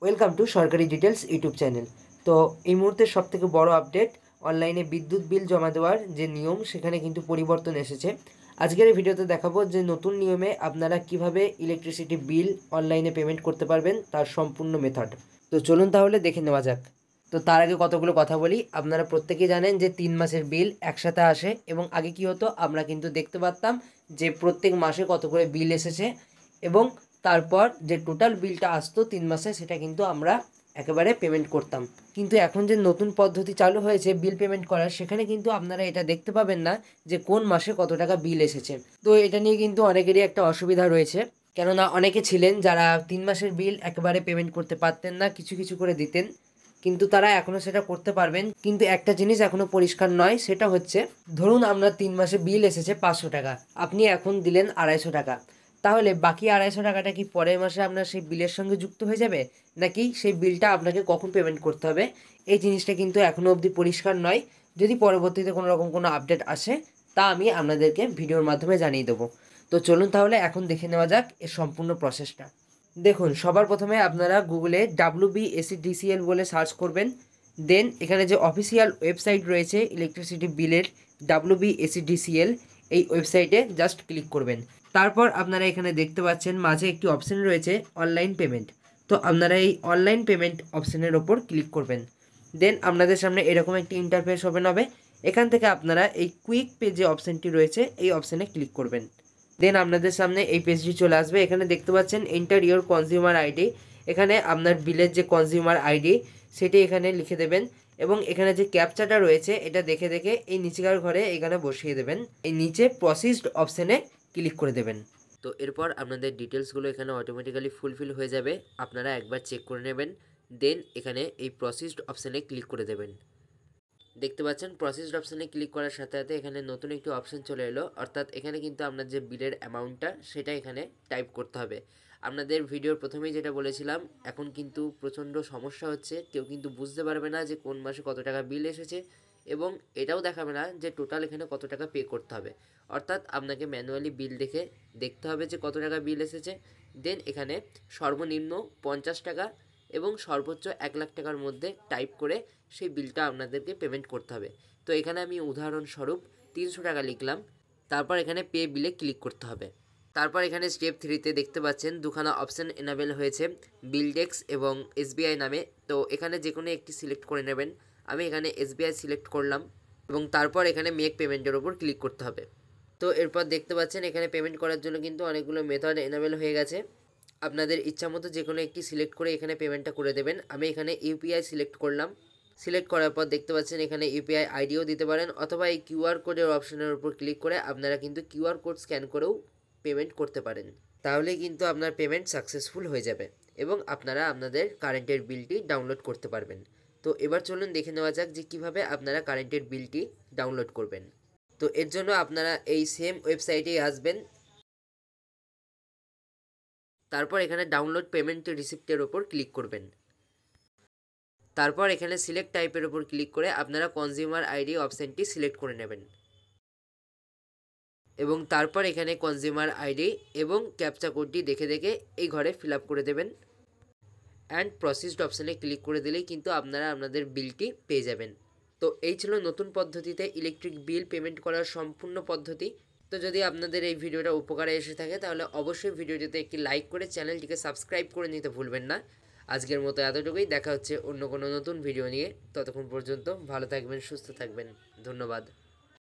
Welcome to সরকারি details YouTube channel. তো এই মুহূর্তের সবথেকে বড় আপডেট, অনলাইনে বিদ্যুৎ বিল জমা দেওয়ার যে নিয়ম সেখানে কিন্তু পরিবর্তন এসেছে। আজকের এই ভিডিওতে দেখাবো যে নতুন নিয়মে আপনারা কিভাবে ইলেকট্রিসিটি বিল অনলাইনে পেমেন্ট করতে পারবেন, তার সম্পূর্ণ মেথড। তো চলুন তাহলে দেখে নেওয়া যাক। তো তার আগে কতগুলো কথা বলি। আপনারা প্রত্যেকেই জানেন যে 3 মাসের বিল একসাথে আসে, এবং আগে কি হতো আমরা কিন্তু দেখতে পারতাম যে প্রত্যেক মাসে কত করে বিল এসেছে, এবং তারপর যে টোটাল বিলটা আসতো 3 মাসে সেটা কিন্তু আমরা একেবারে পেমেন্ট করতাম। কিন্তু এখন যে নতুন পদ্ধতি চালু হয়েছে বিল পেমেন্ট করার, সেখানে কিন্তু আপনারা এটা দেখতে পাবেন না যে কোন মাসে কত টাকা বিল এসেছে। তো এটা নিয়ে কিন্তু অনেকেরই একটা অসুবিধা রয়েছে, কেননা অনেকে ছিলেন যারা 3 মাসের বিল একেবারে পেমেন্ট করতে পারতেন না, কিছু কিছু করে দিতেন, কিন্তু তারা এখনও সেটা করতে পারবেন। কিন্তু একটা জিনিস এখনও পরিষ্কার নয়, সেটা হচ্ছে ধরুন আপনার 3 মাসে বিল এসেছে 500 টাকা, আপনি এখন দিলেন 250 টাকা, তাহলে বাকি 250 টাকাটা কি পরের মাসে আপনার সেই বিলের সঙ্গে যুক্ত হয়ে যাবে, নাকি সেই বিলটা আপনাকে কখন পেমেন্ট করতে হবে, এই জিনিসটা কিন্তু এখনও অবধি পরিষ্কার নয়। যদি পরবর্তীতে কোনো রকম কোনো আপডেট আসে তা আমি আপনাদেরকে ভিডিওর মাধ্যমে জানিয়ে দেবো। তো চলুন তাহলে এখন দেখে নেওয়া যাক এর সম্পূর্ণ প্রসেসটা। দেখুন, সবার প্রথমে আপনারা গুগলে WBSEDCL বলে সার্চ করবেন। দেন এখানে যে অফিসিয়াল ওয়েবসাইট রয়েছে ইলেকট্রিসিটি বিলের, WBSEDCL, এই ওয়েবসাইটে জাস্ট ক্লিক করবেন। তারপর আপনারা এখানে দেখতে পাচ্ছেন মাঝে একটি অপশন রয়েছে অনলাইন পেমেন্ট। তো আপনারা এই অনলাইন পেমেন্ট অপশানের ওপর ক্লিক করবেন। দেন আপনাদের সামনে এরকম একটি ইন্টারফেস ওপেন হবে। এখান থেকে আপনারা এই কুইক পে যে অপশানটি রয়েছে এই অপশানে ক্লিক করবেন। দেন আপনাদের সামনে এই পেজটি চলে আসবে। এখানে দেখতে পাচ্ছেন এন্টার ইওর কনজিউমার আইডি। এখানে আপনার বিলের যে কনজিউমার আইডি সেটি এখানে লিখে দেবেন, এবং এখানে যে ক্যাপচাটা রয়েছে এটা দেখে দেখে এই নিচেকার ঘরে এখানে বসিয়ে দেবেন। এই নিচে প্রসিসড অপশানে ক্লিক করে দেবেন। তো এরপর আপনাদের ডিটেলসগুলো এখানে অটোমেটিক্যালি ফুলফিল হয়ে যাবে, আপনারা একবার চেক করে নেবেন। দেন এখানে এই প্রসিসড অপশানে ক্লিক করে দেবেন। দেখতে পাচ্ছেন প্রসেসড অপশানে ক্লিক করার সাথে সাথে এখানে নতুন একটি অপশান চলে এলো, অর্থাৎ এখানে কিন্তু আপনার যে বিলের অ্যামাউন্টটা সেটা এখানে টাইপ করতে হবে। আপনাদের ভিডিওর প্রথমেই যেটা বলেছিলাম, এখন কিন্তু প্রচণ্ড সমস্যা হচ্ছে, কেউ কিন্তু বুঝতে পারবে না যে কোন মাসে কত টাকা বিল এসেছে, এবং এটাও দেখাবে না যে টোটাল এখানে কত টাকা পে করতে হবে। অর্থাৎ আপনাকে ম্যানুয়ালি বিল দেখে দেখতে হবে যে কত টাকা বিল এসেছে। দেন এখানে সর্বনিম্ন 50 টাকা এবং সর্বোচ্চ 1 লাখ টাকার মধ্যে টাইপ করে সেই বিলটা আপনাদেরকে পেমেন্ট করতে হবে। তো এখানে আমি উদাহরণস্বরূপ 300 টাকা লিখলাম। তারপর এখানে পে বিলে ক্লিক করতে হবে। তারপর এখানে স্টেপ 3তে দেখতে পাচ্ছেন দুখানা অপশান এনাবেল হয়েছে, বিল ডেস্ক এবং SBI নামে। তো এখানে যে কোনো একটি সিলেক্ট করে নেবেন। আমি এখানে SBI সিলেক্ট করলাম, এবং তারপর এখানে মেক পেমেন্টের ওপর ক্লিক করতে হবে। তো এরপর দেখতে পাচ্ছেন এখানে পেমেন্ট করার জন্য কিন্তু অনেকগুলো মেথড এনাবেল হয়ে গেছে। আপনাদের ইচ্ছা মতো যে কোনো একটি সিলেক্ট করে এখানে পেমেন্টটা করে দেবেন। আমি এখানে UPI সিলেক্ট করলাম। সিলেক্ট করার পর দেখতে পাচ্ছেন এখানে UPI আইডিও দিতে পারেন, অথবা এই QR কোডের অপশনের উপর ক্লিক করে আপনারা কিন্তু QR কোড স্ক্যান করেও পেমেন্ট করতে পারেন। তাহলে কিন্তু আপনার পেমেন্ট সাকসেসফুল হয়ে যাবে, এবং আপনারা আপনাদের কারেন্টের বিলটি ডাউনলোড করতে পারবেন। তো এবার চলুন দেখে নেওয়া যাক যে কীভাবে আপনারা কারেন্টের বিলটি ডাউনলোড করবেন। তো এর জন্য আপনারা এই সেম ওয়েবসাইটেই আসবেন। তারপর এখানে ডাউনলোড পেমেন্ট রিসিপ্টের ওপর ক্লিক করবেন। তারপর এখানে সিলেক্ট টাইপের ওপর ক্লিক করে আপনারা কনজিউমার আইডি অপশানটি সিলেক্ট করে নেবেন, এবং তারপর এখানে কনজিউমার আইডি এবং ক্যাপচা কোডটি দেখে দেখে এই ঘরে ফিল আপ করে দেবেন, অ্যান্ড প্রসিসড অপশানে ক্লিক করে দিলেই কিন্তু আপনারা আপনাদের বিলটি পেয়ে যাবেন। তো এই ছিল নতুন পদ্ধতিতে ইলেকট্রিক বিল পেমেন্ট করার সম্পূর্ণ পদ্ধতি। তো যদি আপনাদের এই ভিডিওটা উপকারে এসে থাকে তাহলে অবশ্যই ভিডিওটিতে একটি লাইক করে চ্যানেলটিকে সাবস্ক্রাইব করে নিতে ভুলবেন না। আজকের মতো এতটুকুই, দেখা হচ্ছে অন্য কোনো নতুন ভিডিও নিয়ে। ততক্ষণ পর্যন্ত ভালো থাকবেন, সুস্থ থাকবেন। ধন্যবাদ।